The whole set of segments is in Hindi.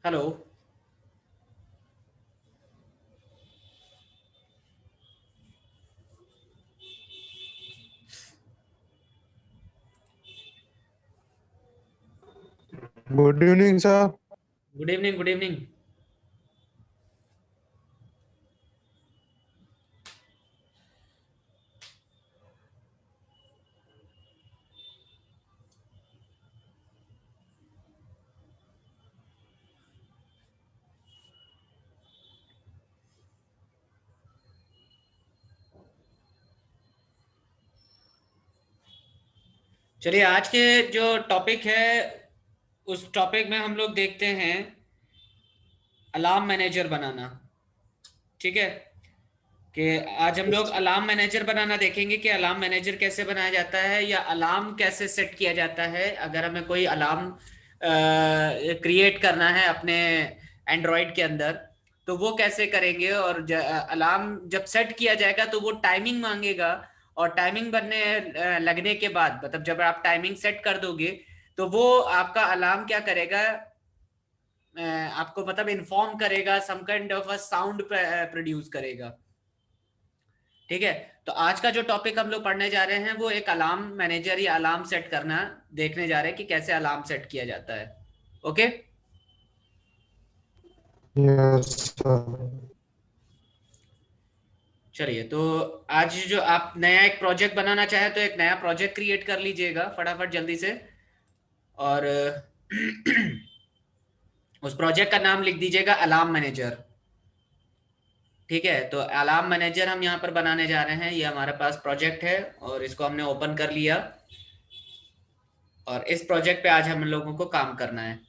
Hello. Good evening sir. Good evening, good evening. चलिए, आज के जो टॉपिक है उस टॉपिक में हम लोग देखते हैं अलार्म मैनेजर बनाना। ठीक है कि आज हम लोग अलार्म मैनेजर बनाना देखेंगे कि अलार्म मैनेजर कैसे बनाया जाता है या अलार्म कैसे सेट किया जाता है अगर हमें कोई अलार्म क्रिएट करना है अपने एंड्रॉयड के अंदर। तो वो कैसे करेंगे और अलार्म जब सेट किया जाएगा तो वो टाइमिंग मांगेगा। और टाइमिंग बनने लगने के बाद मतलब जब आप टाइमिंग सेट कर दोगे तो वो आपका अलार्म क्या करेगा, आपको मतलब इन्फॉर्म करेगा, some kind of a sound produce करेगा। ठीक है। तो आज का जो टॉपिक हम लोग पढ़ने जा रहे हैं वो एक अलार्म मैनेजर या अलार्म सेट करना देखने जा रहे हैं कि कैसे अलार्म सेट किया जाता है। ओके। Yes sir. चलिए, तो आज जो आप नया एक प्रोजेक्ट बनाना चाहे तो एक नया प्रोजेक्ट क्रिएट कर लीजिएगा फटाफट जल्दी से। और उस प्रोजेक्ट का नाम लिख दीजिएगा अलार्म मैनेजर। ठीक है, तो अलार्म मैनेजर हम यहाँ पर बनाने जा रहे हैं। ये हमारे पास प्रोजेक्ट है और इसको हमने ओपन कर लिया। और इस प्रोजेक्ट पे आज हम लोगों को काम करना है।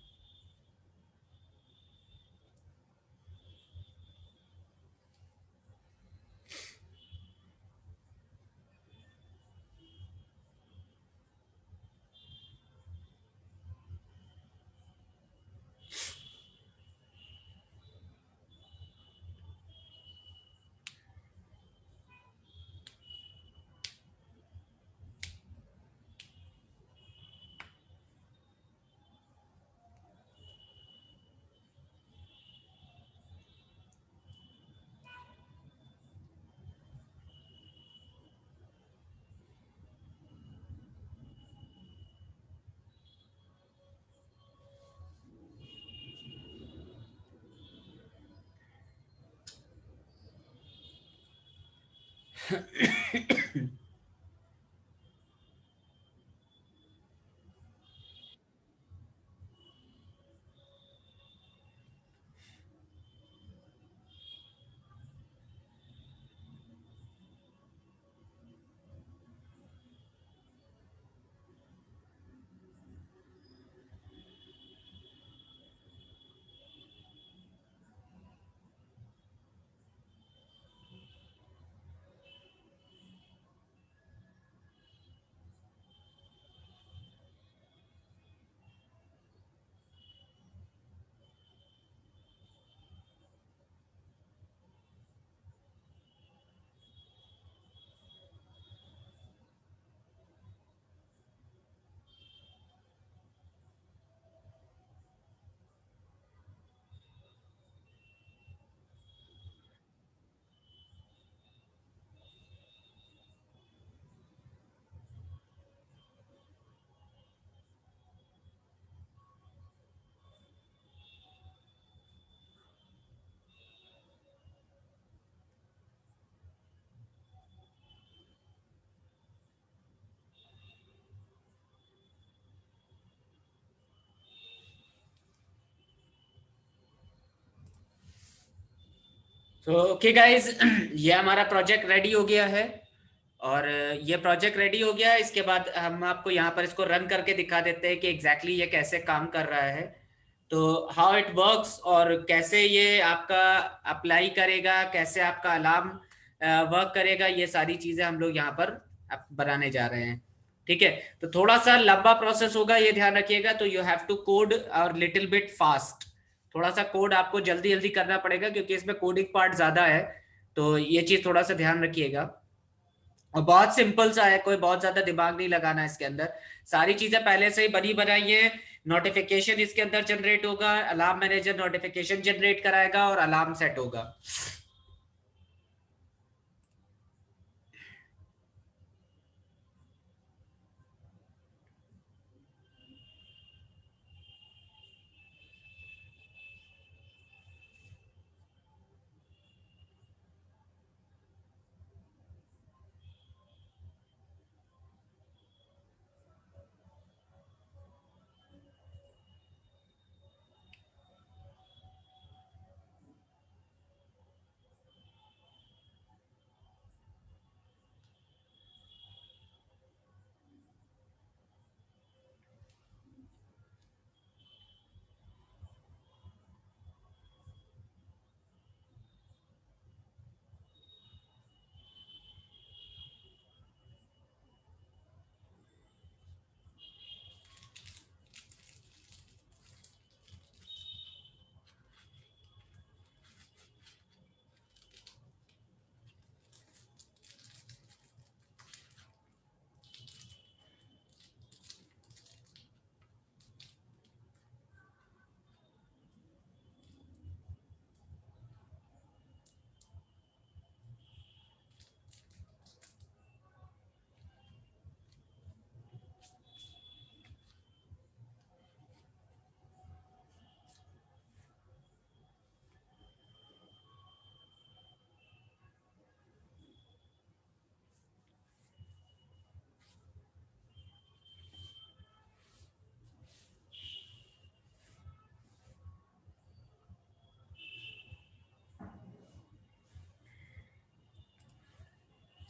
तो ओके गाइस, ये हमारा प्रोजेक्ट रेडी हो गया है। और ये प्रोजेक्ट रेडी हो गया है। इसके बाद हम आपको यहाँ पर इसको रन करके दिखा देते हैं कि एग्जैक्टली ये कैसे काम कर रहा है। तो हाउ इट वर्क्स और कैसे ये आपका अप्लाई करेगा, कैसे आपका अलार्म वर्क करेगा, ये सारी चीजें हम लोग यहाँ पर बनाने जा रहे हैं। ठीक है। तो थोड़ा सा लंबा प्रोसेस होगा, ये ध्यान रखिएगा। तो यू हैव टू कोड और लिटिल बिट फास्ट। थोड़ा सा कोड आपको जल्दी जल्दी करना पड़ेगा क्योंकि इसमें कोडिंग पार्ट ज्यादा है। तो ये चीज थोड़ा सा ध्यान रखिएगा। और बहुत सिंपल सा है, कोई बहुत ज्यादा दिमाग नहीं लगाना इसके अंदर। सारी चीजें पहले से ही बनी बनाई है। नोटिफिकेशन इसके अंदर जनरेट होगा, अलार्म मैनेजर नोटिफिकेशन जनरेट कराएगा और अलार्म सेट होगा।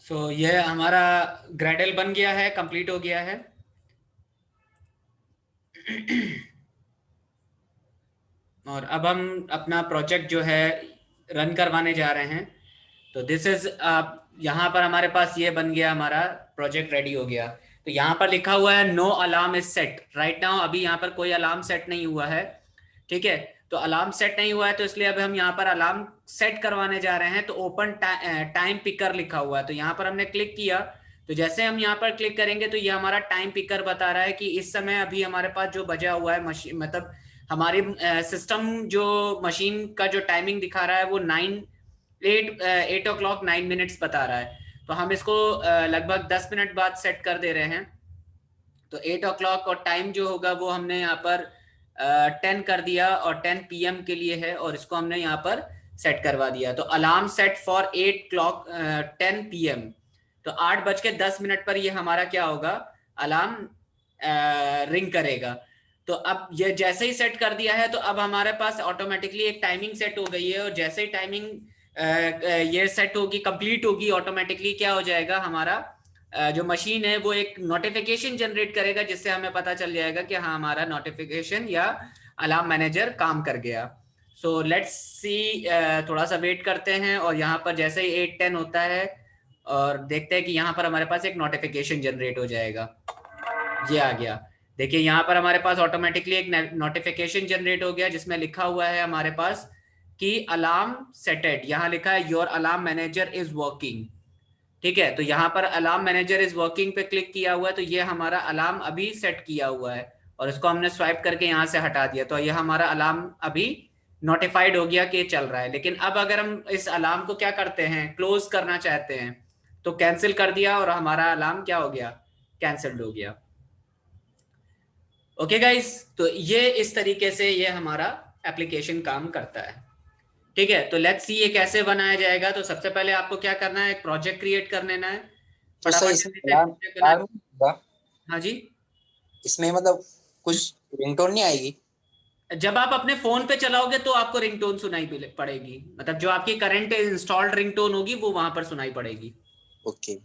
सो यह हमारा ग्रेडल बन गया है, कंप्लीट हो गया है। और अब हम अपना प्रोजेक्ट जो है रन करवाने जा रहे हैं। तो दिस इज, यहाँ पर हमारे पास ये बन गया, हमारा प्रोजेक्ट रेडी हो गया। तो यहाँ पर लिखा हुआ है no alarm is set right now. अभी यहाँ पर कोई अलार्म सेट नहीं हुआ है, ठीक है। तो अलार्म सेट नहीं हुआ है, तो इसलिए अब हम यहाँ पर अलार्म सेट करवाने जा रहे हैं। तो ओपन टाइम पिकर लिखा हुआ है, तो यहाँ पर हमने क्लिक किया। तो जैसे हम यहाँ पर क्लिक करेंगे तो ये हमारा टाइम पिकर बता रहा है कि इस समय अभी हमारे पास जो बजा हुआ है मशीन, मतलब हमारी सिस्टम जो मशीन का जो टाइमिंग दिखा रहा है वो 8 o'clock 9 minutes बता रहा है। तो हम इसको लगभग 10 मिनट बाद सेट कर दे रहे हैं। तो 8 o'clock और टाइम जो होगा वो हमने यहाँ पर 10 कर दिया, और 10 PM के लिए है, और इसको हमने यहाँ पर सेट करवा दिया। तो alarm set for 8 o'clock 10 PM। तो 8:10 पर ये हमारा क्या होगा, अलार्म रिंग करेगा। तो अब ये जैसे ही सेट कर दिया है, तो अब हमारे पास ऑटोमेटिकली एक टाइमिंग सेट हो गई है। और जैसे ही टाइमिंग ये सेट होगी, कंप्लीट होगी, ऑटोमेटिकली क्या हो जाएगा, हमारा जो मशीन है वो एक नोटिफिकेशन जनरेट करेगा, जिससे हमें पता चल जाएगा कि हाँ हमारा नोटिफिकेशन या अलार्म मैनेजर काम कर गया। सो लेट्स सी, थोड़ा सा वेट करते हैं। और यहाँ पर जैसे ही 8:10 होता है, और देखते हैं कि यहाँ पर हमारे पास एक नोटिफिकेशन जनरेट हो जाएगा। ये आ गया। देखिए यहाँ पर हमारे पास ऑटोमेटिकली एक नोटिफिकेशन जनरेट हो गया, जिसमें लिखा हुआ है हमारे पास कि अलार्म सेटेड। यहाँ लिखा है your alarm manager is working, ठीक है। तो यहाँ पर अलार्म मैनेजर इज वर्किंग पे क्लिक किया हुआ है, तो ये हमारा अलार्म अभी सेट किया हुआ है, और इसको हमने स्वाइप करके यहाँ से हटा दिया। तो ये हमारा अलार्म अभी नोटिफाइड हो गया कि ये चल रहा है। लेकिन अब अगर हम इस अलार्म को क्या करते हैं, क्लोज करना चाहते हैं, तो कैंसिल कर दिया, और हमारा अलार्म क्या हो गया, कैंसिल्ड हो गया। ओके गाइस, तो ये इस तरीके से ये हमारा एप्लीकेशन काम करता है, ठीक है। तो लेट्स सी ये कैसे बनाया जाएगा। तो सबसे पहले आपको क्या करना है, एक प्रोजेक्ट क्रिएट कर लेना है। तो सर फटाफट इसमें जल्दी से अलार्म प्रोजेक्ट बना। अलार्म होगा? हाँ जी। इसमें मतलब कुछ रिंगटोन नहीं आएगी? जब आप अपने फोन पे चलाओगे तो आपको रिंगटोन सुनाई पड़ेगी, मतलब जो आपकी करंट इंस्टॉल्ड रिंगटोन होगी वो वहां पर सुनाई पड़ेगी, ओके।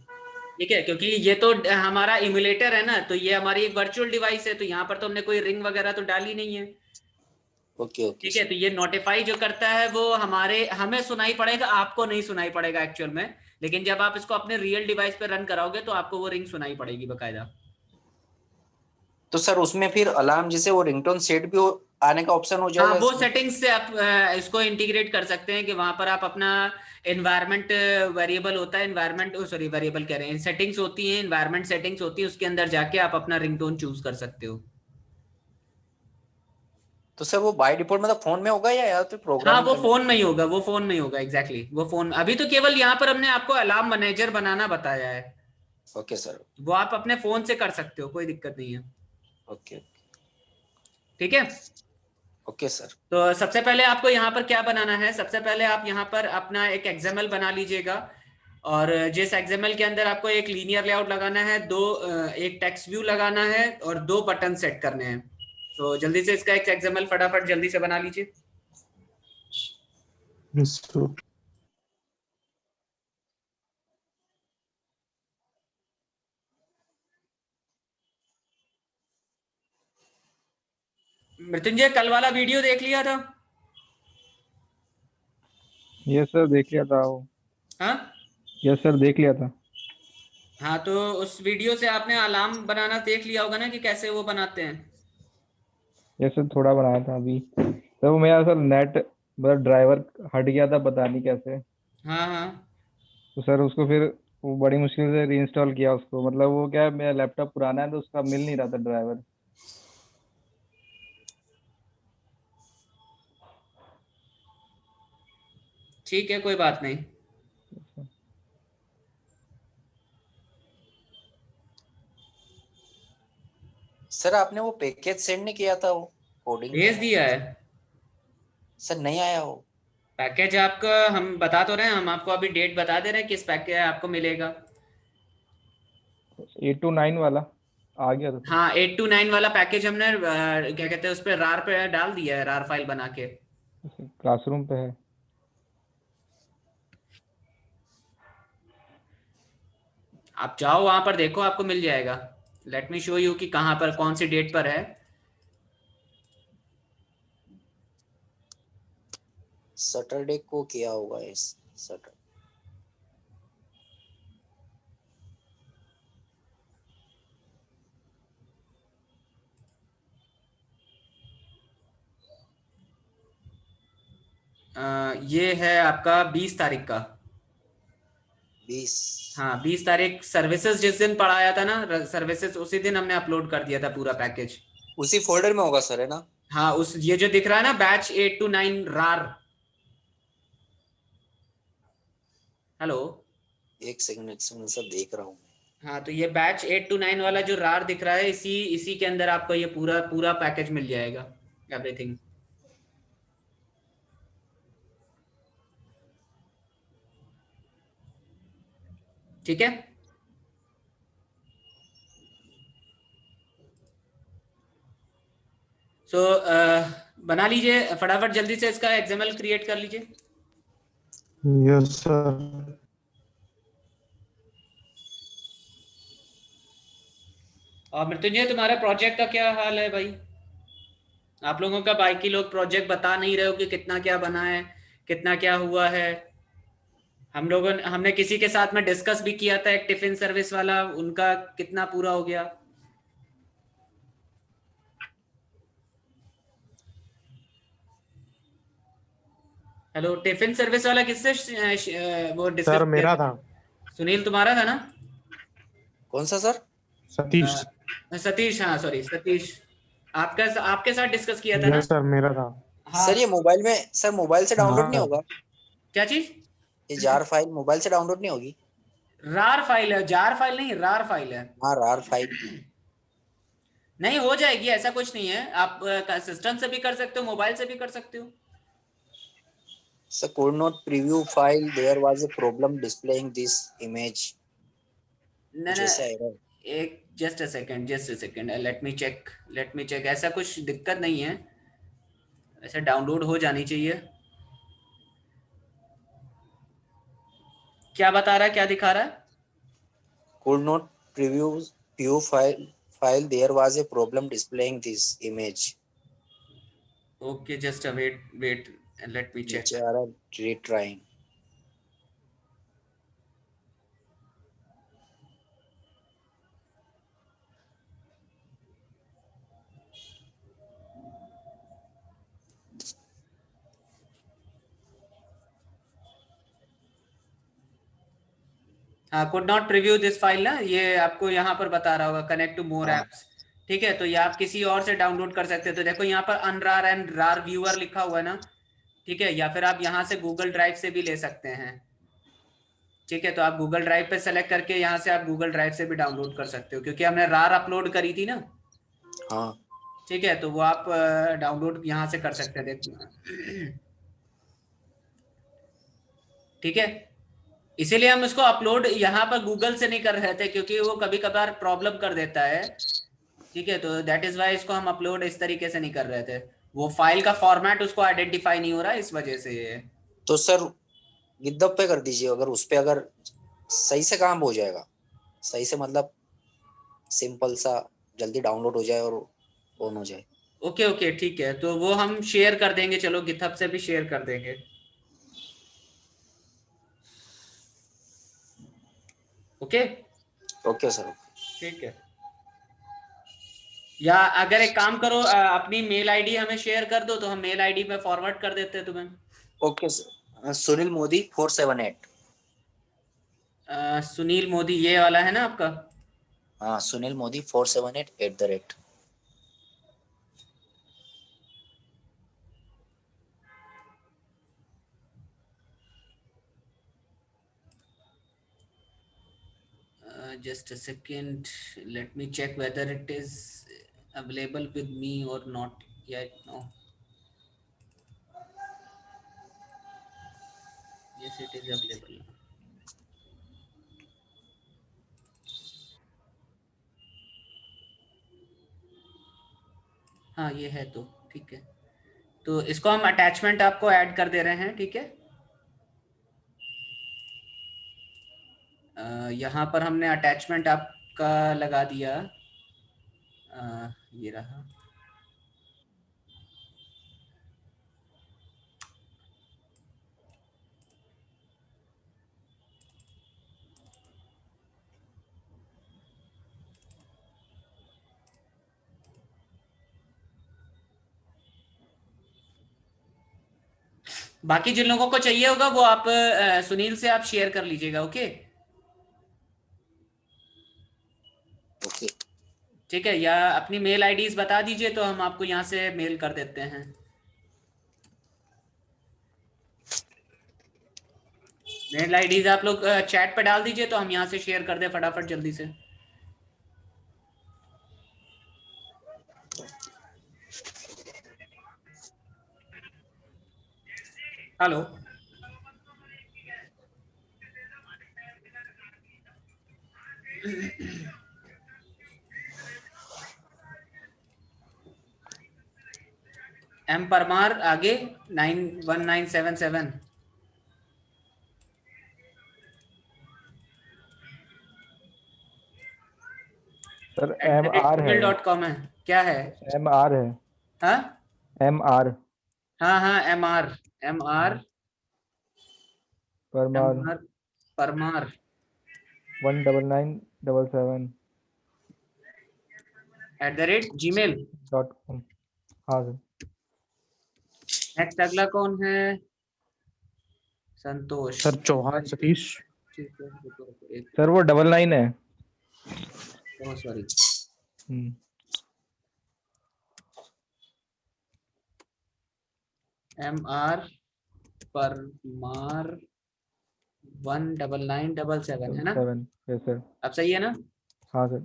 ठीक है। क्योंकि ये तो हमारा इमुलेटर है ना, तो ये हमारी एक वर्चुअल डिवाइस है, तो यहाँ पर तो हमने कोई रिंग वगैरह तो डाली नहीं है, ओके ओके ठीक है। तो ये नोटिफाई जो करता है वो हमें सुनाई पड़ेगा, आपको नहीं सुनाई पड़ेगा एक्चुअल में। लेकिन जब आप इसको अपने रियल डिवाइस पे रन कराओगे तो आपको वो रिंग सुनाई पड़ेगी बकायदा। तो सर उसमें फिर अलार्म जैसे वो रिंगटोन सेट भी आने का ऑप्शन हो हाँ, जाएगा वो इसमें? सेटिंग्स से आप इसको इंटीग्रेट कर सकते हैं कि वहां पर आप अपना एनवायरनमेंट वेरिएबल होता है, एनवायरनमेंट सॉरी वेरिएबल कह रहे हैं, सेटिंग्स होती हैं, एनवायरनमेंट सेटिंग्स होती है, उसके अंदर जाके आप अपना रिंगटोन चूज कर सकते हो। तो सर वो बाय डिफॉल्ट मतलब फोन में होगा या फिर हाँ, प्रोग्रामिंग वो करने? फोन में ही होगा, वो फोन में ही होगा, एग्जैक्टली वो फोन। अभी तो केवल यहाँ पर हमने आपको अलार्म मैनेजर बनाना बताया है, ओके सर। वो आप अपने फोन से कर सकते हो, कोई दिक्कत नहीं है। ओके। ठीक है। Okay sir. तो सबसे पहले आपको यहाँ पर क्या बनाना है, सबसे पहले आप यहाँ पर अपना एक एक्सएमएल बना लीजिएगा। और जिस एक्सएमएल के अंदर आपको एक लीनियर लेआउट लगाना है, एक टेक्स्ट व्यू लगाना है और 2 बटन सेट करने हैं। तो जल्दी से इसका एक एक्सएमएल फटाफट जल्दी से बना लीजिए। Yes sir. मृत्युंजय, कल वाला वीडियो देख लिया था? यस सर, देख लिया था वो। हाँ। यस सर, देख लिया था। हाँ, तो उस वीडियो से आपने अलार्म बनाना देख लिया होगा ना, कि कैसे वो बनाते हैं। यस सर, थोड़ा बनाया था अभी। तो वो मेरा सर नेट मतलब ड्राइवर हट गया था, पता नहीं कैसे। हाँ हाँ। तो सर उसको फिर वो बड़ी मुश्किल से रीइंस्टॉल किया उसको। मतलब वो क्या है, मेरा लैपटॉप पुराना है तो उसका मिल नहीं रहा था ड्राइवर। ठीक है, कोई बात नहीं। सर आपने वो पैकेज सेंड नहीं किया था वो कोडिंग का? भेज दिया है सर नहीं आया वो। पैकेज आपका। हम बता तो रहे हैं, हम आपको अभी डेट बता दे रहे हैं किस पैकेज आपको मिलेगा। 8 to 9 वाला आ गया था सर। हाँ, 8 to 9 वाला पैकेज हमने क्या कहते हैं उस पर रार पे डाल दिया है, रार फाइल बना के। क्लासरूम पे है। आप जाओ वहां पर देखो, आपको मिल जाएगा। लेट मी शो यू कि कहाँ पर कौन सी डेट पर है। सैटरडे को किया होगा इस सैटरडे। ये है आपका 20 तारीख का। 20? हाँ, 20 तारीख सर्विसेज जिस दिन पढ़ाया था ना, सर्विसेज उसी दिन हमने अपलोड कर दिया था पूरा पैकेज। उसी फोल्डर में होगा सर, है ना? हाँ, उस ये जो दिख रहा है ना, बैच 8 to 9 रार। हेलो। एक सेकंड सर, देख रहा हूँ मैं। हाँ, तो ये बैच 8 to 9 वाला जो रार दिख रहा है, इसी इसी के अंदर आपको ये पूरा पूरा पैकेज मिल जाएगा, एवरीथिंग। ठीक है। सो बना लीजिए फटाफट जल्दी से, इसका एक्सएमएल क्रिएट कर लीजिए। Yes sir. और मृत्युंजय, तुम्हारे प्रोजेक्ट का क्या हाल है भाई? आप लोगों का बाकी लोग प्रोजेक्ट बता नहीं रहे हो कि कितना क्या बना है, कितना क्या हुआ है। हमने किसी के साथ में डिस्कस भी किया था, एक टिफिन सर्विस वाला, उनका कितना पूरा हो गया? हेलो, टिफिन सर्विस वाला किससे वो डिस्कस सर किया मेरा था? था। सुनील तुम्हारा था ना? कौन सा सर? सतीश। सतीश, हाँ सॉरी सतीश। आपका आपके साथ डिस्कस किया था ना? यस सर, मेरा था। हाँ। सर ये मोबाइल में, सर मोबाइल से डाउनलोड नहीं हाँ। होगा? क्या चीज? ये जार फाइल मोबाइल से डाउनलोड नहीं होगी? रार फाइल है, जार फाइल नहीं, रार फाइल है। हाँ, रार फाइल। नहीं, हो जाएगी, ऐसा कुछ नहीं है। आप सिस्टम से भी कर सकते हो, मोबाइल से भी कर सकते हो। Sir could not preview file, there was a problem displaying this image। ना कुछ ना, ऐसा है? एक just a second, let me check, ऐसा कुछ दिक्कत नहीं है, ऐसा डाउनलोड हो जानी चाहिए। क्या बता रहा है, क्या दिखा रहा है? could not preview view file, there was a problem displaying this image। Okay, just wait wait, let me check. नीचे आ रहा है retrying। हाँ, could not preview this file ना, ये आपको यहाँ पर बता रहा होगा कनेक्ट टू मोर हाँ एप्स। ठीक है, तो ये आप किसी और से डाउनलोड कर सकते हो। तो देखो यहाँ पर अनरार एंड रार व्यूअर लिखा हुआ है ना। ठीक है, या फिर आप यहाँ से गूगल ड्राइव से भी ले सकते हैं। ठीक है, तो आप गूगल ड्राइव पे सेलेक्ट करके यहाँ से आप गूगल ड्राइव से भी डाउनलोड कर सकते हो, क्योंकि हमने रार अपलोड करी थी ना। हाँ ठीक है, तो वो आप डाउनलोड यहाँ से कर सकते हैं, देखिए। ठीक है, इसीलिए हम उसको अपलोड यहाँ पर गूगल से नहीं कर रहे थे, क्योंकि वो कभी कभार प्रॉब्लम कर देता है। ठीक है, तो दैट इज वाई इसको हम अपलोड इस तरीके से नहीं कर रहे थे। वो फाइल का फॉर्मेट उसको आइडेंटिफाई नहीं हो रहा, इस वजह से ये। तो सर गिद्धब पे कर दीजिए, अगर उस पे अगर सही से काम हो जाएगा, सही से मतलब सिंपल सा जल्दी डाउनलोड हो जाए और ऑन हो जाए। ओके ओके, ठीक है, तो वो हम शेयर कर देंगे, चलो गिथहब से भी शेयर कर देंगे। ओके। Okay sir. ठीक है, या अगर एक काम करो, अपनी मेल आईडी हमें शेयर कर दो, तो हम मेल आईडी पे फॉरवर्ड कर देते हैं तुम्हें। Okay sir, Sunil Modi 478। सुनील मोदी ये वाला है ना आपका? हाँ Sunil Modi 478 @ Just a second, let me check whether it is available with me or not yet. No, yes it is available now. हाँ ये है, तो ठीक है, तो इसको हम अटैचमेंट आपको ऐड कर दे रहे हैं। ठीक है, यहाँ पर हमने अटैचमेंट आपका लगा दिया। ये रहा। बाकी जिन लोगों को चाहिए होगा वो आप सुनील से आप शेयर कर लीजिएगा। ओके। ओके। ठीक है, या अपनी मेल आईडीज बता दीजिए, तो हम आपको यहाँ से मेल कर देते हैं। मेल आईडीज आप लोग चैट पे डाल दीजिए, तो हम यहाँ से शेयर कर दें फटाफट जल्दी से। हेलो। एम परमार आगे 91977। Sir at the M rate R है। जीमेल डॉट कॉम है, क्या है? एम आर है। हाँ एम आर। हाँ हाँ, M R. M R. M Parmar R Parmar 19977 @gmail। .com। हाँ सर। नेक्स्ट अगला कौन है? संतोष। सर चौहान सतीश। ठीक है, रुको रुको एक। सर वो 99 है। Sorry. Hmm. M R Parmar 19977 है ना? 7 यस सर। अब सही है ना? हाँ सर।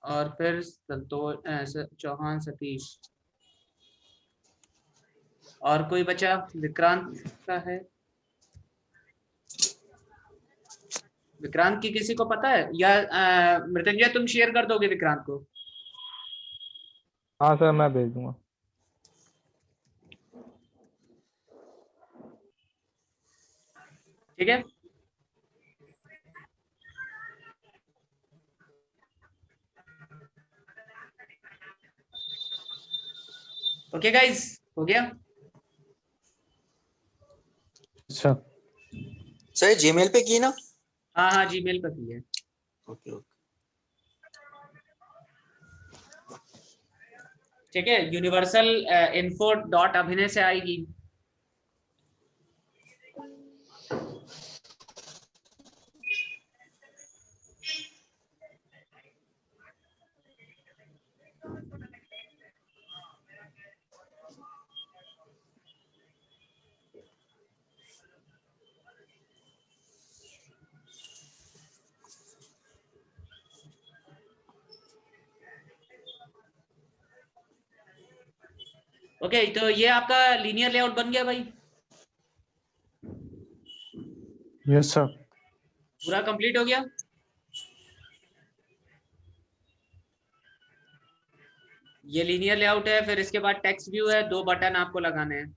और फिर संतोष चौहान सतीश। और कोई बचा? विक्रांत का है? विक्रांत की किसी को पता है, या मृत्युंजय तुम शेयर कर दोगे विक्रांत को? हाँ सर मैं भेज दूंगा। ठीक है, ओके गाइस, हो गया। अच्छा सर जीमेल पे की ना? हाँ हाँ, जीमेल पर की है। Okay okay. ठीक है, यूनिवर्सल info.abhinay से आएगी। ओके, तो ये आपका लीनियर लेआउट बन गया भाई, यस सर। पूरा कंप्लीट हो गया। ये लीनियर लेआउट है, फिर इसके बाद टेक्स्ट व्यू है, 2 बटन आपको लगाने हैं।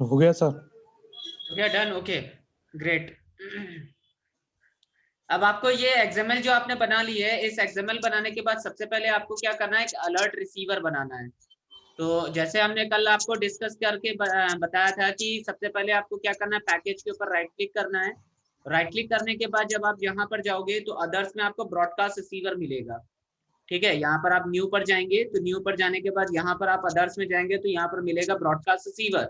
हो गया सर। हो गया, डन, ओके, ग्रेट। अब आपको ये XML जो आपने बना ली है, इस XML बनाने के बाद सबसे पहले आपको क्या करना है, एक अलर्ट रिसीवर बनाना है। तो जैसे हमने कल आपको डिस्कस करके बताया था कि सबसे पहले आपको क्या करना है, पैकेज के ऊपर राइट क्लिक करना है। राइट क्लिक करने के बाद जब आप यहाँ पर जाओगे तो अदर्स में आपको ब्रॉडकास्ट रिसीवर मिलेगा। ठीक है, यहाँ पर आप न्यू पर जाएंगे, तो न्यू पर जाने के बाद यहाँ पर आप अदर्स में जाएंगे तो यहाँ पर मिलेगा ब्रॉडकास्ट रिसीवर।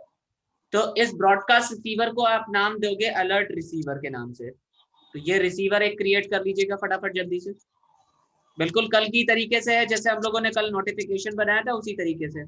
तो इस ब्रॉडकास्ट रिसीवर को आप नाम दोगे अलर्ट रिसीवर के नाम से। तो ये रिसीवर एक क्रिएट कर लीजिएगा फटाफट जल्दी से, बिल्कुल कल की तरीके से है, जैसे हम लोगों ने कल नोटिफिकेशन बनाया था उसी तरीके से।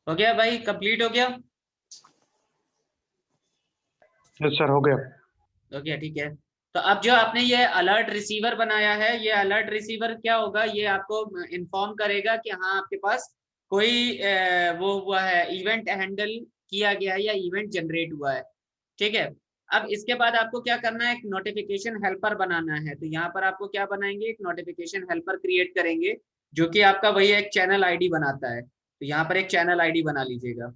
हो गया भाई, कंप्लीट हो गया। यस सर, हो गया। हो गया, ठीक है। तो अब जो आपने ये अलर्ट रिसीवर बनाया है, ये अलर्ट रिसीवर क्या होगा, ये आपको इन्फॉर्म करेगा कि हाँ आपके पास कोई वो हुआ है, इवेंट हैंडल किया गया है या इवेंट जनरेट हुआ है, ठीक है। अब इसके बाद आपको क्या करना है, एक नोटिफिकेशन हेल्पर बनाना है। तो यहाँ पर आपको क्या बनाएंगे, एक नोटिफिकेशन हेल्पर क्रिएट करेंगे, जो कि आपका वही एक चैनल आईडी बनाता है। तो यहाँ पर एक चैनल आईडी बना लीजिएगा।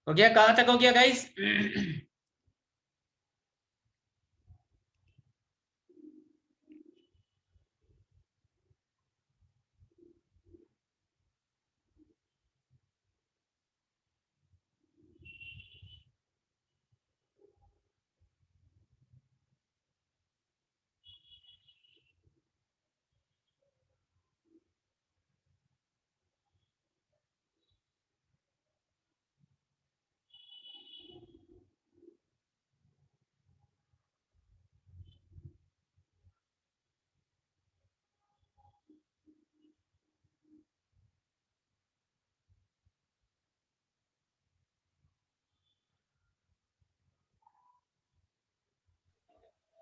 हो गया, कहाँ तक हो गया गाइस?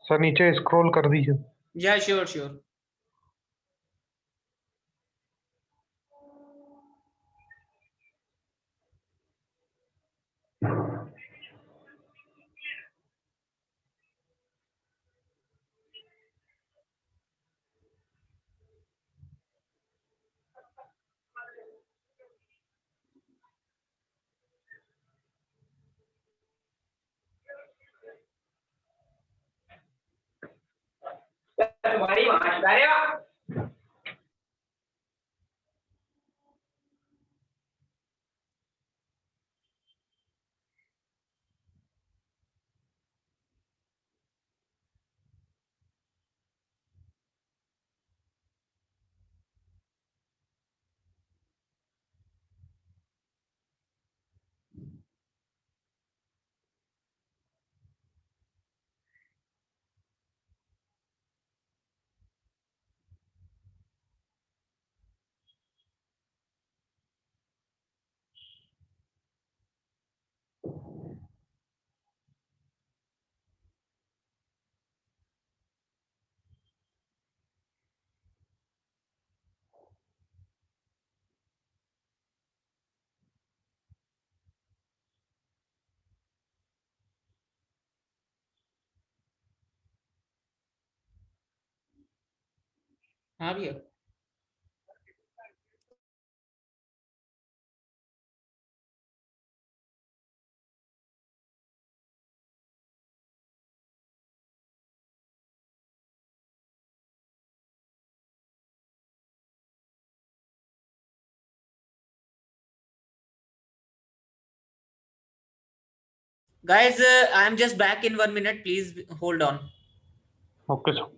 सर नीचे स्क्रॉल कर दीजिए। या श्योर श्योर। तुम्हारी वहां हाँ भैया। Guys, I am just back in 1 minute. Please hold on. Okay sir.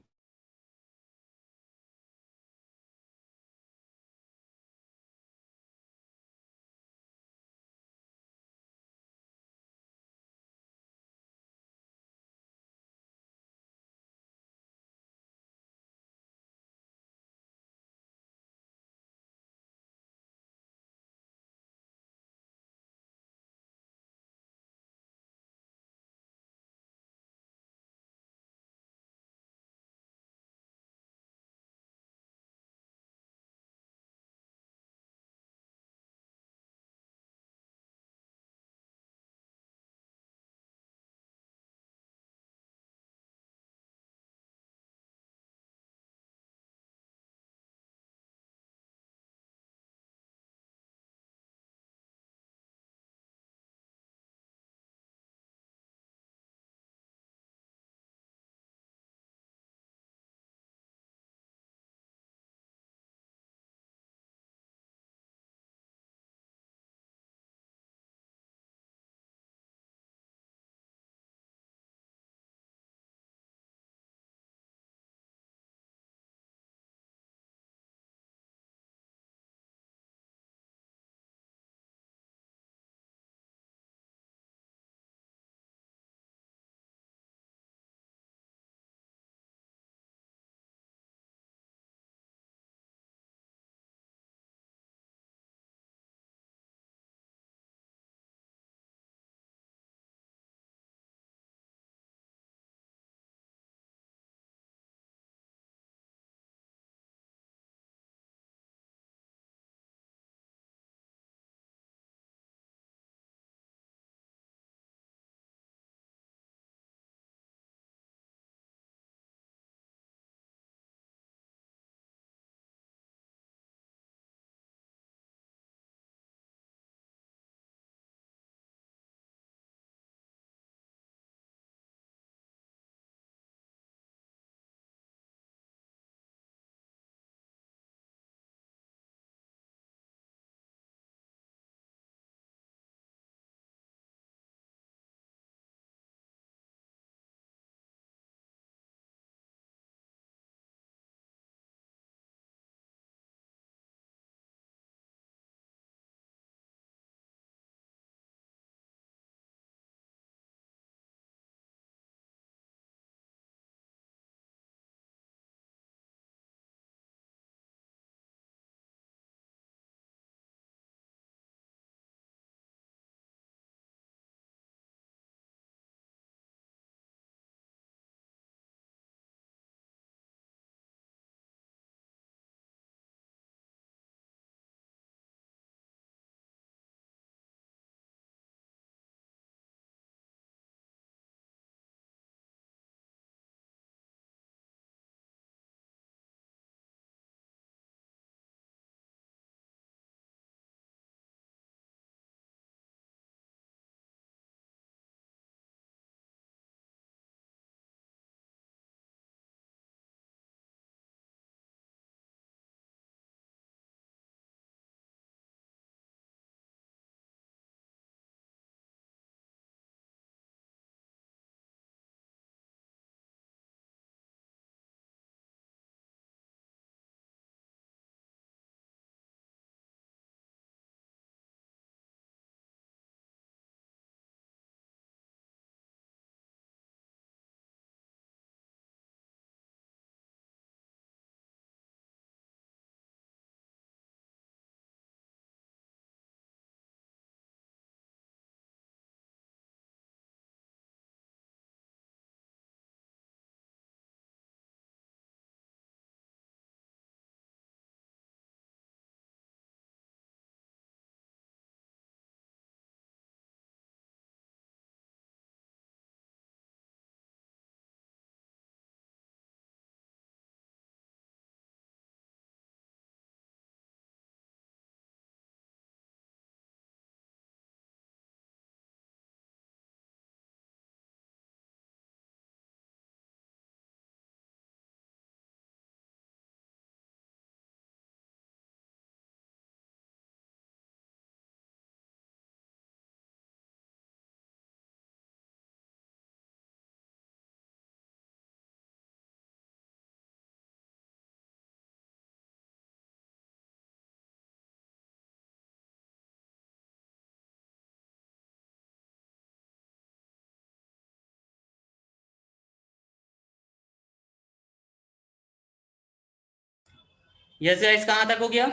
Yes guys, कहाँ तक हो गया?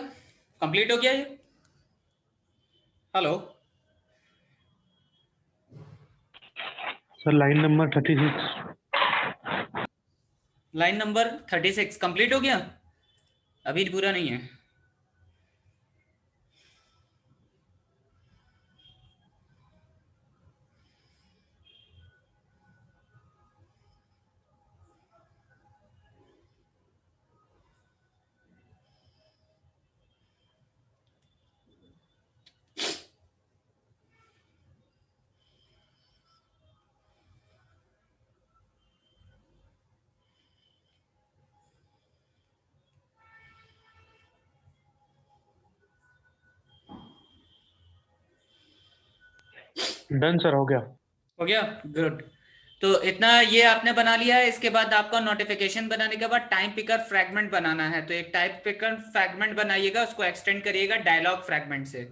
कंप्लीट हो गया ये? Hello. Sir line number 36। Line number 36 complete हो गया? अभी पूरा नहीं है। डन सर, हो गया। हो गया, गुड। तो इतना ये आपने बना लिया है। इसके बाद आपका नोटिफिकेशन बनाने के बाद टाइम पिकर फ्रैगमेंट बनाना है। तो एक टाइम पिकर फ्रैगमेंट बनाइएगा, उसको एक्सटेंड करिएगा डायलॉग फ्रैगमेंट से।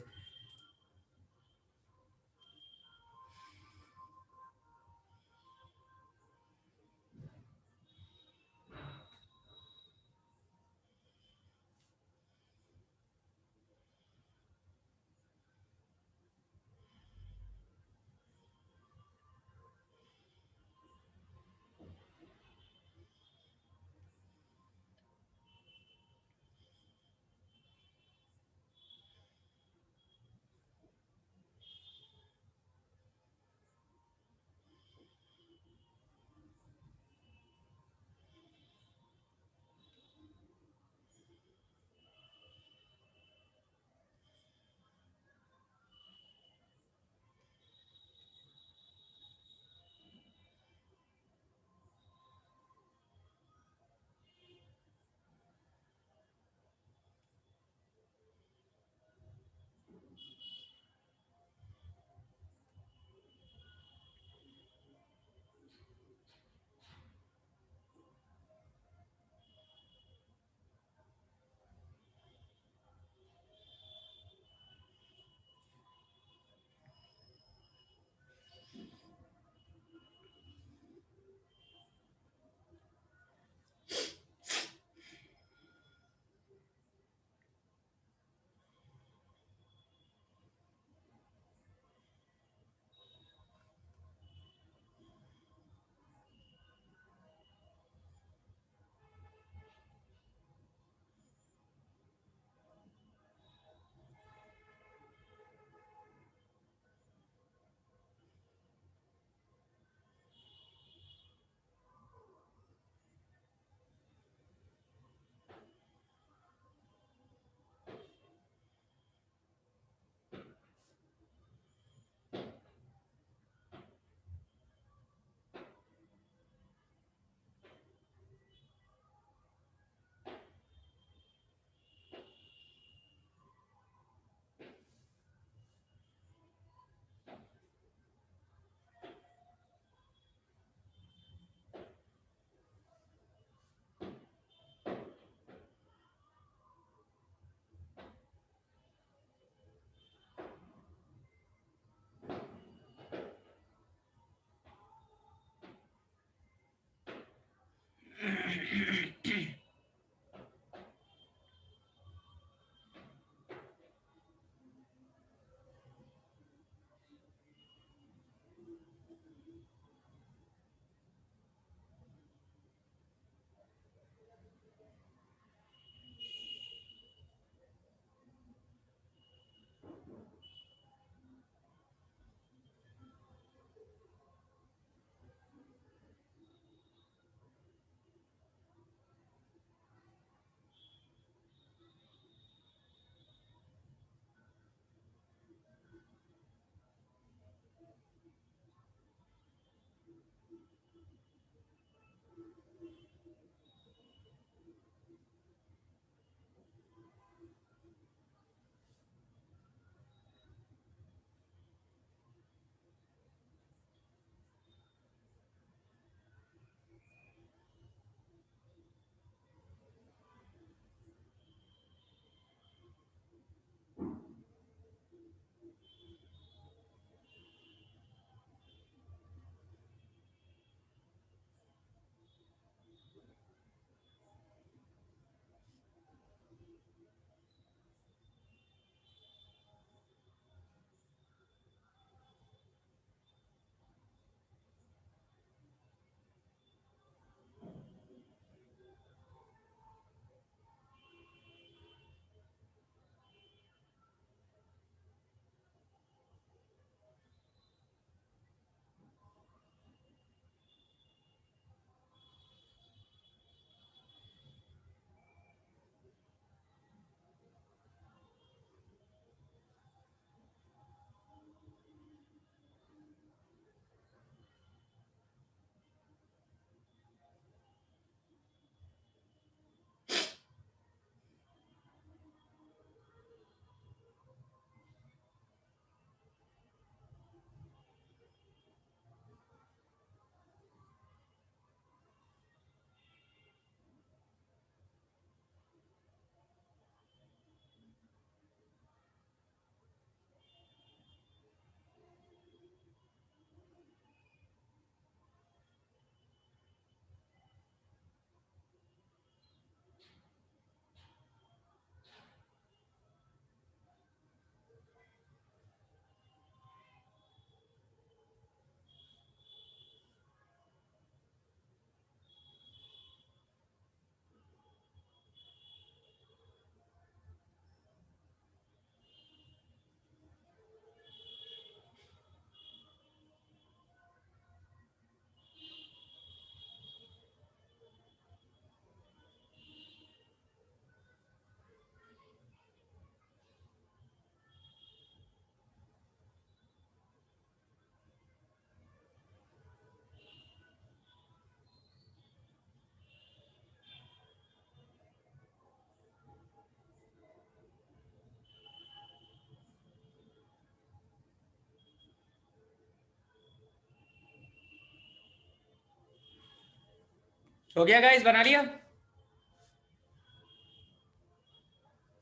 हो गया गाइस, बना लिया?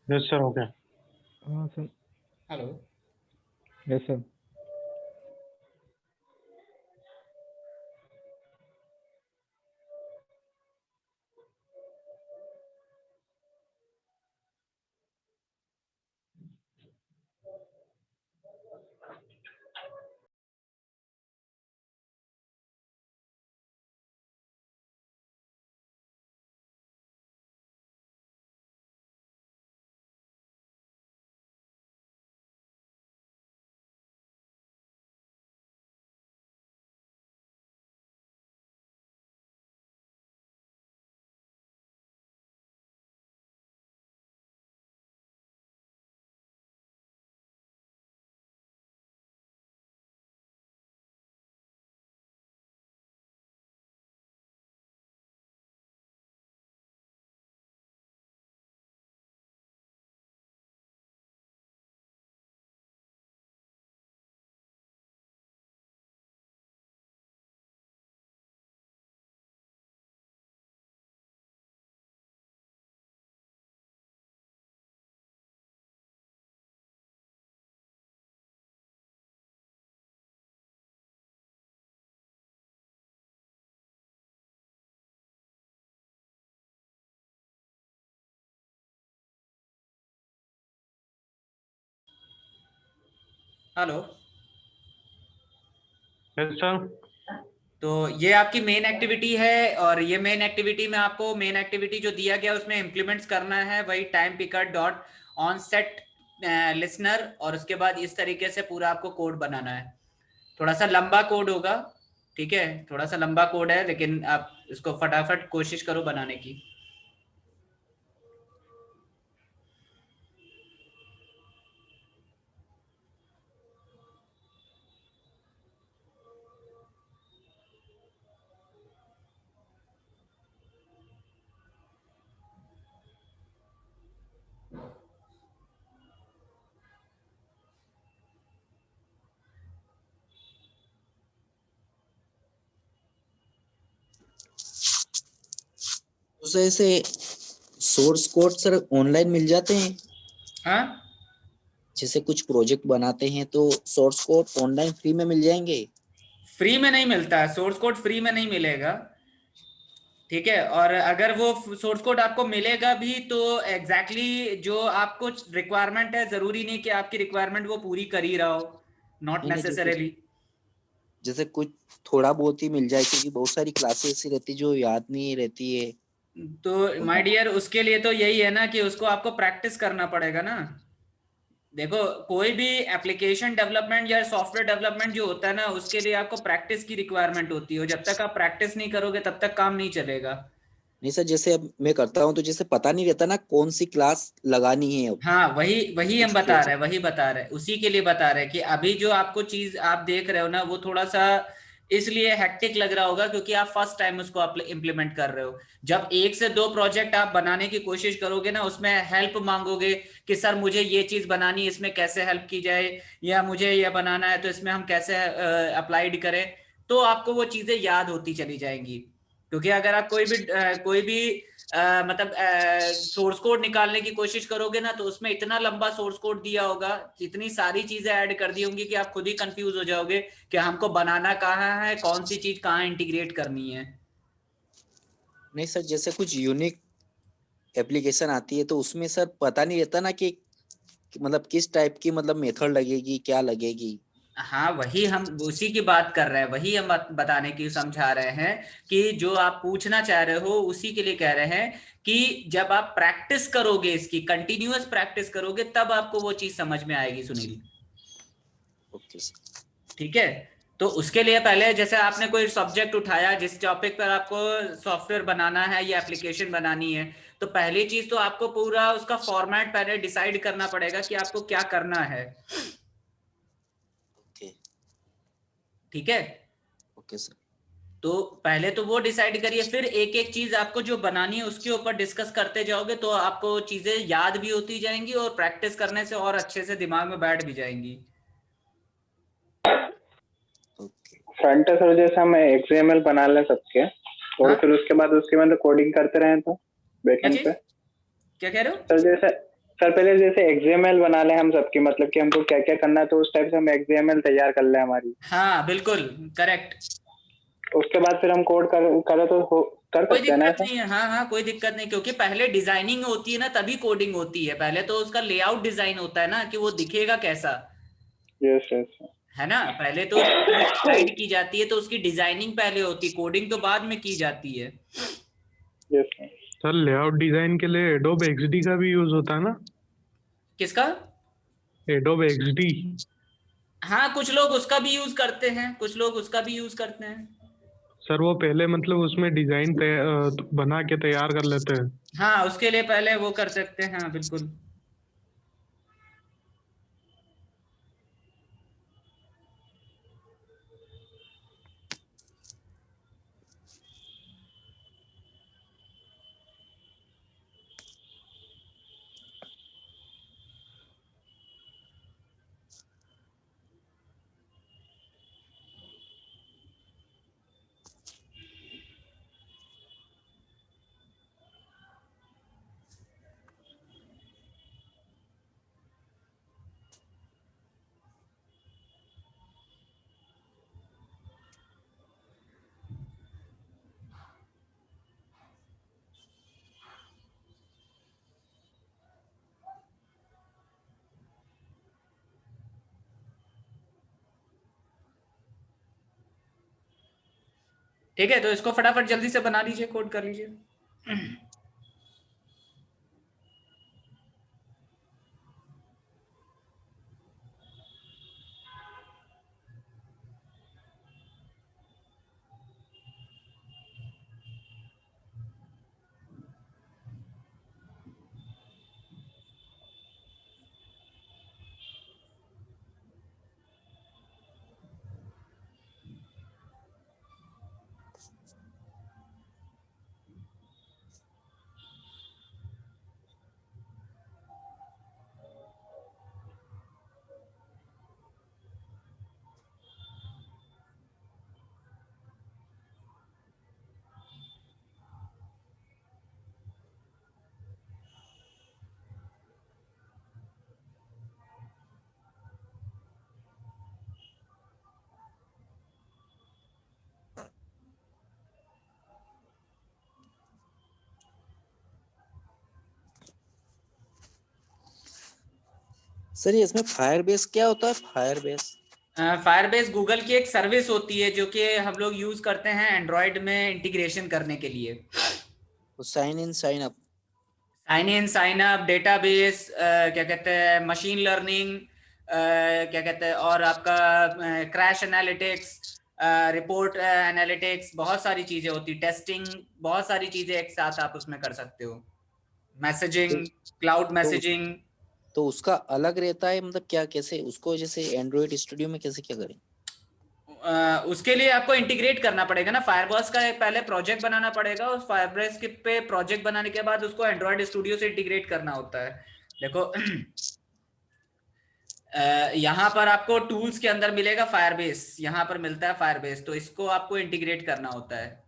यस सर हो गया। हाँ sir. Hello. Yes sir. Hello. Yes sir. तो ये आपकी मेन एक्टिविटी है, और ये मेन एक्टिविटी में आपको मेन एक्टिविटी जो दिया गया उसमें इम्प्लीमेंट्स करना है वही time picker dot on set listener, और उसके बाद इस तरीके से पूरा आपको कोड बनाना है। थोड़ा सा लंबा कोड होगा, ठीक है, थोड़ा सा लंबा कोड है, लेकिन आप इसको फटाफट कोशिश करो बनाने की। तो सर ऐसे सोर्स कोड सर ऑनलाइन मिल जाते हैं? हाँ, जैसे कुछ प्रोजेक्ट बनाते हैं तो सोर्स कोड ऑनलाइन फ्री में मिल जाएंगे? फ्री में नहीं मिलता है, सोर्स कोड फ्री में नहीं मिलेगा, ठीक है। और अगर वो सोर्स कोड आपको मिलेगा भी तो एग्जैक्टली exactly जो आपको रिक्वायरमेंट है, जरूरी नहीं कि आपकी रिक्वायरमेंट वो पूरी कर ही रहा हो, नॉट नहीं नहीं, नेसेसरीली। जैसे कुछ थोड़ा बहुत ही मिल जाए, क्योंकि बहुत सारी क्लासेस ऐसी रहती जो याद नहीं रहती है। तो माय डियर, उसके लिए तो यही है ना कि उसको आपको प्रैक्टिस करना पड़ेगा ना। देखो, कोई भी एप्लीकेशन डेवलपमेंट या सॉफ्टवेयर डेवलपमेंट जो होता है ना, उसके लिए आपको प्रैक्टिस की रिक्वायरमेंट होती है, और जब तक आप प्रैक्टिस नहीं करोगे तब तक काम नहीं चलेगा। नहीं सर, जैसे अब मैं करता हूँ तो जैसे पता नहीं रहता ना कौन सी क्लास लगानी है। अब हाँ, वही वही हम कुछ बता रहे प्रोजेक्ट। हैं, वही बता रहे हैं, उसी के लिए बता रहे हैं कि अभी जो आपको चीज आप देख रहे हो ना, वो थोड़ा सा इसलिए हेक्टिक लग रहा होगा क्योंकि आप फर्स्ट टाइम उसको आप इम्प्लीमेंट कर रहे हो। जब एक से दो प्रोजेक्ट आप बनाने की कोशिश करोगे ना, उसमें हेल्प मांगोगे कि सर मुझे ये चीज बनानी है, इसमें कैसे हेल्प की जाए, या मुझे ये बनाना है तो इसमें हम कैसे अप्लाइड करें, तो आपको वो चीजें याद होती चली जाएंगी। क्योंकि अगर आप कोई भी मतलब सोर्स कोड निकालने की कोशिश करोगे ना, तो उसमें इतना लंबा सोर्स कोड दिया होगा, इतनी सारी चीजें ऐड कर दी होंगी कि आप खुद ही कंफ्यूज हो जाओगे कि हमको बनाना कहाँ है, कौन सी चीज कहाँ इंटीग्रेट करनी है। नहीं सर, जैसे कुछ यूनिक एप्लीकेशन आती है तो उसमें सर पता नहीं रहता ना कि मतलब किस टाइप की मतलब मेथड लगेगी, क्या लगेगी। हाँ, वही हम उसी की बात कर रहे हैं, वही हम बताने की समझा रहे हैं कि जो आप पूछना चाह रहे हो उसी के लिए कह रहे हैं कि जब आप प्रैक्टिस करोगे, इसकी कंटिन्यूअस प्रैक्टिस करोगे, तब आपको वो चीज समझ में आएगी सुनील। Okay sir. ठीक है। तो उसके लिए पहले जैसे आपने कोई सब्जेक्ट उठाया जिस टॉपिक पर आपको सॉफ्टवेयर बनाना है या एप्लीकेशन बनानी है, तो पहली चीज तो आपको पूरा उसका फॉर्मेट पहले डिसाइड करना पड़ेगा कि आपको क्या करना है। ओके। ठीक है। Okay sir. तो पहले तो वो डिसाइड करिए, फिर एक एक चीज आपको जो बनानी है उसके ऊपर डिस्कस करते जाओगे तो आपको चीजें याद भी होती जाएंगी, और प्रैक्टिस करने से और अच्छे से दिमाग में बैठ भी जाएंगी। ओके। फ्रंट सर जैसे हम एक्सएमएल बना ले सकते हैं। और हाँ? फिर उसके बाद उसके मतलब कोडिंग करते रहे तो क्या बैकएंड चीज? पे। क्या कह रहे हो? सर जैसे सर पहले जैसे एक्सएमएल बना ले हम सबकी, मतलब कि हमको क्या क्या करना है, तो उस टाइप से हम एक्सएमएल तैयार कर ले हमारी। हाँ बिल्कुल करेक्ट। उसके बाद फिर हम कोड करे तो कर कोई सकते हैं ना दिक्कत ऐसा? नहीं है, हाँ हाँ कोई दिक्कत नहीं, क्योंकि पहले डिजाइनिंग होती है ना तभी कोडिंग होती है। पहले तो उसका लेआउट डिजाइन होता है ना कि वो दिखेगा कैसा, यस यस। है ना। पहले तो चीज डिसाइड की जाती है तो उसकी डिजाइनिंग पहले होती है, कोडिंग तो बाद में की जाती है। यस सर लेआउट डिजाइन के लिए एडोब एक्सडी का भी यूज होता है ना? किसका? Adobe XD. हाँ कुछ लोग उसका भी यूज करते हैं, कुछ लोग उसका भी यूज करते हैं। सर वो पहले मतलब उसमें डिजाइन बना के तैयार कर लेते हैं। हाँ उसके लिए पहले वो कर सकते हैं, हाँ बिल्कुल। ठीक है, तो इसको फटाफट जल्दी से बना लीजिए, कोड कर लीजिए। सर ये इसमें फायरबेस क्या होता है? फायरबेस फायरबेस गूगल की एक सर्विस होती है जो कि हम लोग यूज करते हैं एंड्रॉयड में इंटीग्रेशन करने के लिए। Sign in sign up. Sign in sign up, database, क्या कहते हैं, मशीन लर्निंग, क्या कहते हैं, और आपका क्रैश एनालिटिक्स, रिपोर्ट एनालिटिक्स, बहुत सारी चीजें होती, टेस्टिंग, बहुत सारी चीजें एक साथ आप उसमें कर सकते हो। तो, मैसेजिंग, क्लाउड तो मैसेजिंग। तो उसका अलग रहता है, मतलब क्या, कैसे उसको जैसे एंड्रॉइड स्टूडियो में कैसे क्या करें? उसके लिए आपको इंटीग्रेट करना पड़ेगा ना, फायरबेस का एक पहले प्रोजेक्ट बनाना पड़ेगा। उस फायरबेस के पे प्रोजेक्ट बनाने के बाद उसको एंड्रॉयड स्टूडियो से इंटीग्रेट करना होता है। देखो यहाँ पर आपको टूल्स के अंदर मिलेगा फायरबेस, यहाँ पर मिलता है फायरबेस, तो इसको आपको इंटीग्रेट करना होता है।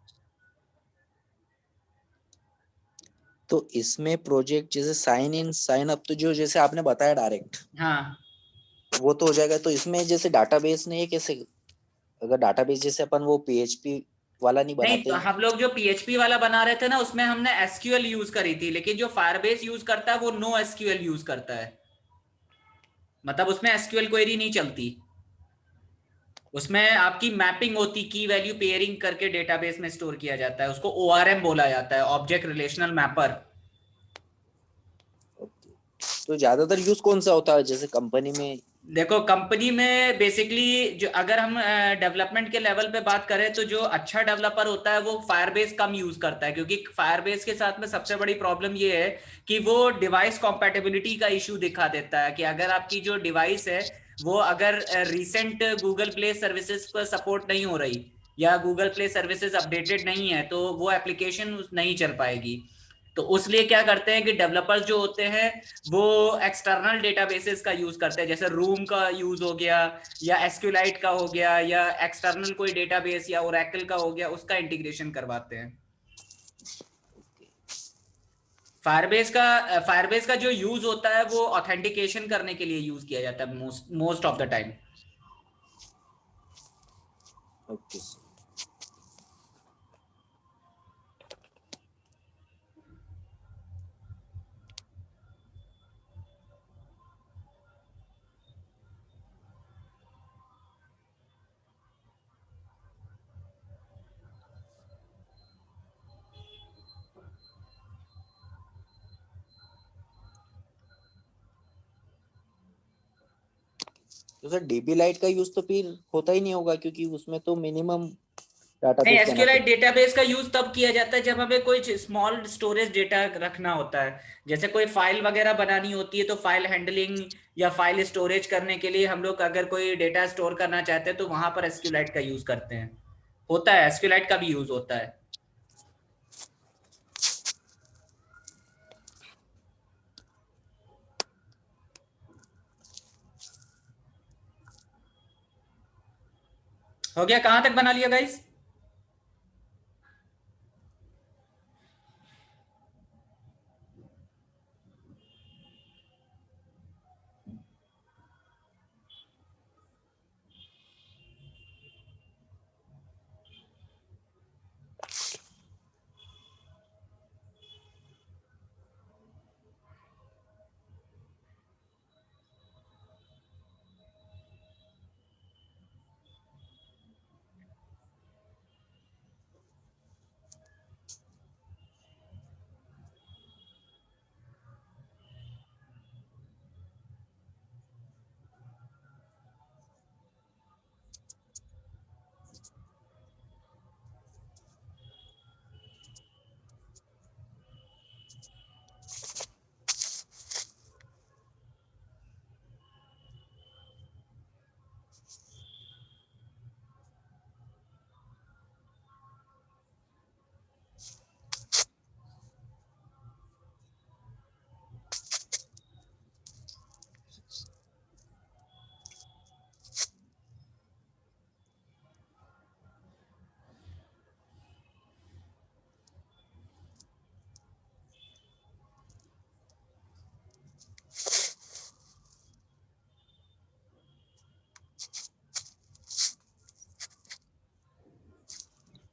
तो इसमें प्रोजेक्ट जैसे साइन इन साइन अप, तो जो जैसे आपने बताया डायरेक्ट हाँ वो तो हो जाएगा। तो इसमें जैसे डाटाबेस नहीं है, कैसे? अगर डाटाबेस जैसे अपन वो पीएचपी वाला नहीं नहीं, तो बनाते? हम लोग जो पीएचपी वाला बना रहे थे ना उसमें हमने एसक्यूएल यूज करी थी, लेकिन जो फायरबेस यूज करता है वो नो एसक्यूएल यूज करता है। मतलब उसमें एसक्यूएल क्वेरी नहीं चलती, उसमें आपकी मैपिंग होती, की वैल्यू पेयरिंग करके डेटाबेस में स्टोर किया जाता है, उसको ओआरएम बोला जाता है, ऑब्जेक्ट रिलेशनल मैपर। तो ज्यादातर यूज कौन सा होता है जैसे कंपनी में? देखो कंपनी में बेसिकली जो, अगर हम डेवलपमेंट के लेवल पे बात करें तो जो अच्छा डेवलपर होता है वो फायरबेस कम यूज करता है, क्योंकि फायरबेस के साथ में सबसे बड़ी प्रॉब्लम ये है कि वो डिवाइस कॉम्पैटिबिलिटी का इशू दिखा देता है कि अगर आपकी जो डिवाइस है वो अगर रिसेंट गूगल प्ले सर्विसेज पर सपोर्ट नहीं हो रही या गूगल प्ले सर्विसेज अपडेटेड नहीं है तो वो एप्लीकेशन नहीं चल पाएगी। तो उसलिए क्या करते हैं कि डेवलपर्स जो होते हैं वो एक्सटर्नल डेटाबेसेस का यूज करते हैं, जैसे रूम का यूज हो गया, या एसक्यूलाइट का हो गया, या एक्सटर्नल कोई डेटाबेस या ओरेकल का हो गया, उसका इंटीग्रेशन करवाते हैं। फायरबेस का जो यूज होता है वो ऑथेंटिकेशन करने के लिए यूज किया जाता है most of the time. Okay. तो सर डीबी लाइट का यूज तो फिर होता ही नहीं होगा, क्योंकि उसमें तो मिनिमम नहीं, डाटाबेस बना एसक्यूएलआई सकते हैं। डेटाबेस का यूज तब किया जाता है जब हमें कोई स्मॉल स्टोरेज डेटा रखना होता है। जैसे कोई फाइल वगैरह बनानी होती है तो फाइल हैंडलिंग या फाइल स्टोरेज करने के लिए हम लोग अगर कोई डेटा स्टोर करना चाहते हैं तो वहां पर एसक्यूएलआई का यूज करते हैं। होता है, एसक्यूएलआई का भी यूज होता है। हो गया? कहां तक बना लिया गाइस?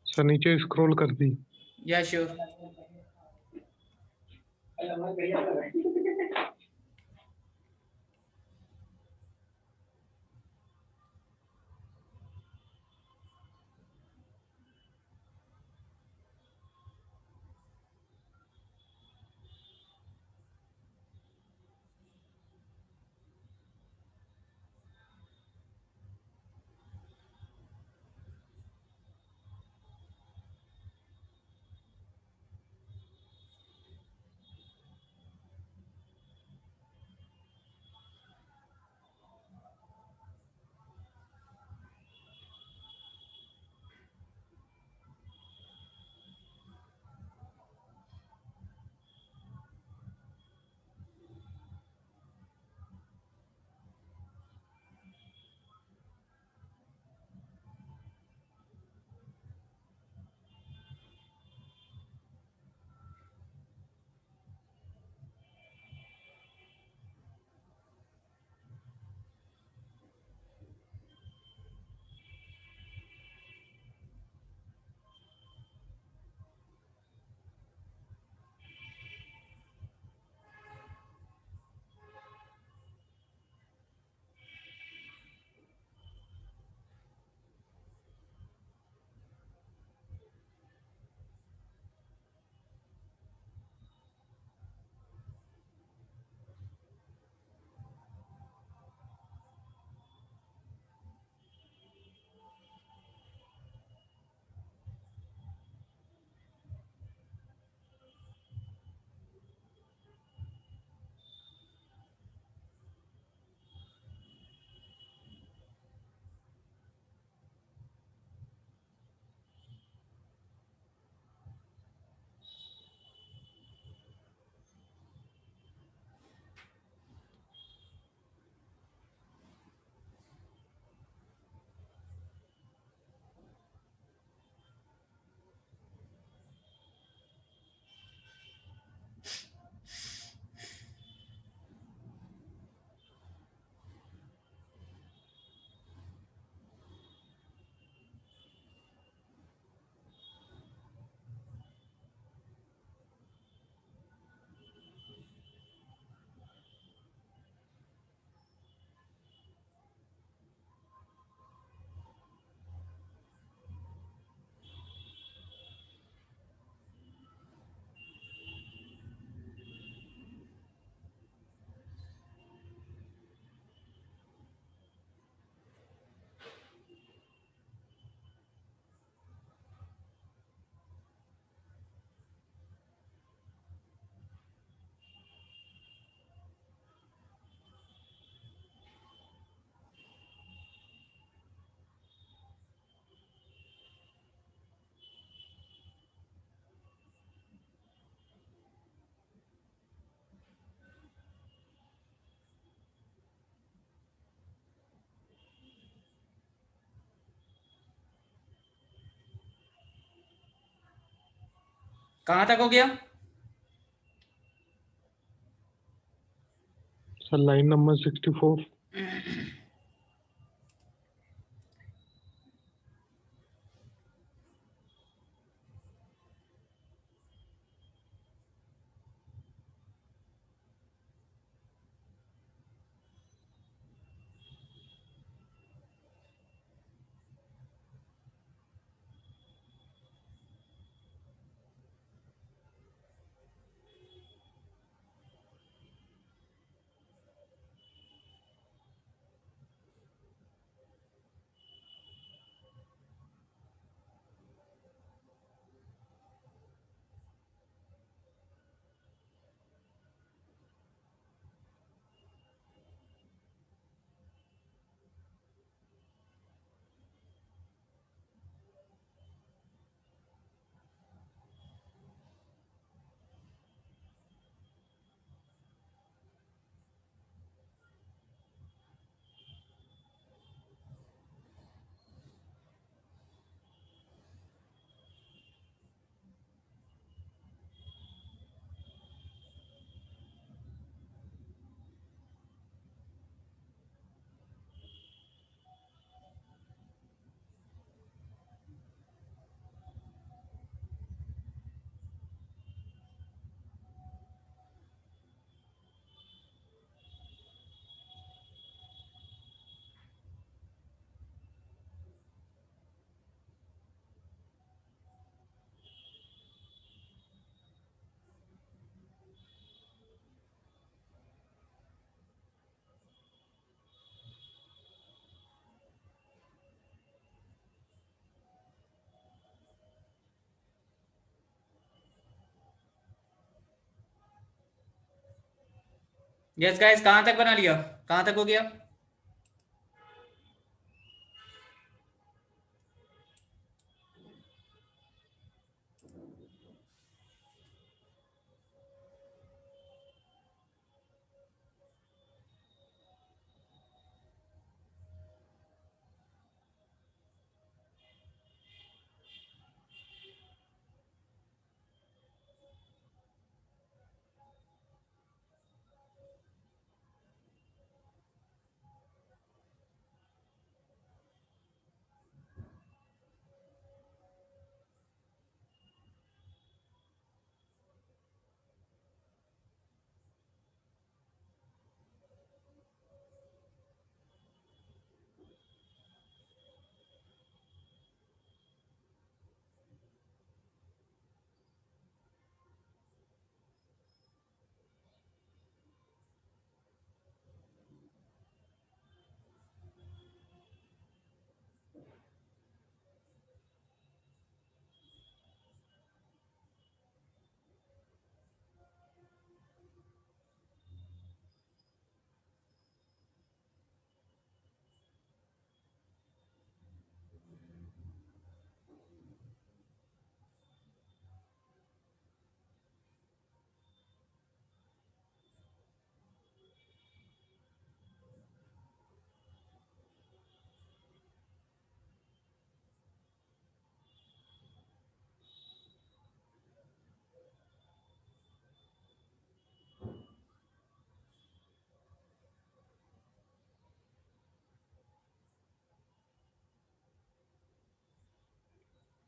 सर नीचे स्क्रॉल कर दी। या श्योर। कहाँ तक हो गया? Sir line number 64। Yes guys, कहाँ तक बना लिया? कहाँ तक हो गया?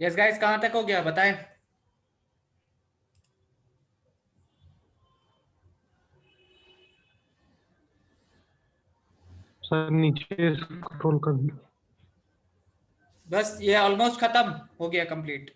यस गाइस, कहाँ तक हो गया बताएं। सर नीचे स्क्रॉल कर दो। बस ये ऑलमोस्ट खत्म हो गया, कंप्लीट।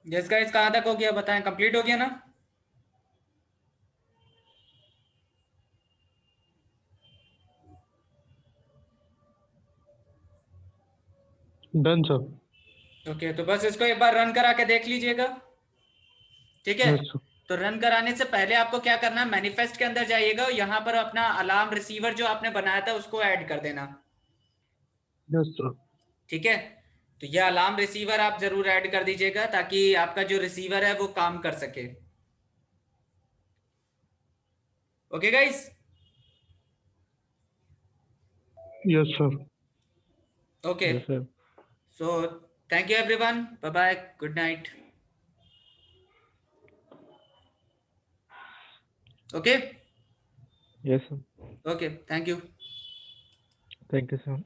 यस गाइस, कहाँ तक हो गया बताएं, कंप्लीट हो गया ना? Done sir. ओके, तो बस इसको एक बार रन करा के देख लीजिएगा। ठीक है, यस सर। तो रन कराने से पहले आपको क्या करना है, मैनिफेस्ट के अंदर जाइएगा, यहाँ पर अपना अलार्म रिसीवर जो आपने बनाया था उसको ऐड कर देना। Yes sir. ठीक है, तो ये अलार्म रिसीवर आप जरूर ऐड कर दीजिएगा ताकि आपका जो रिसीवर है वो काम कर सके। Okay guys. Yes sir. Okay, yes sir. So thank you everyone, bye bye, good night. Okay. Yes sir. Okay, thank you. Thank you sir.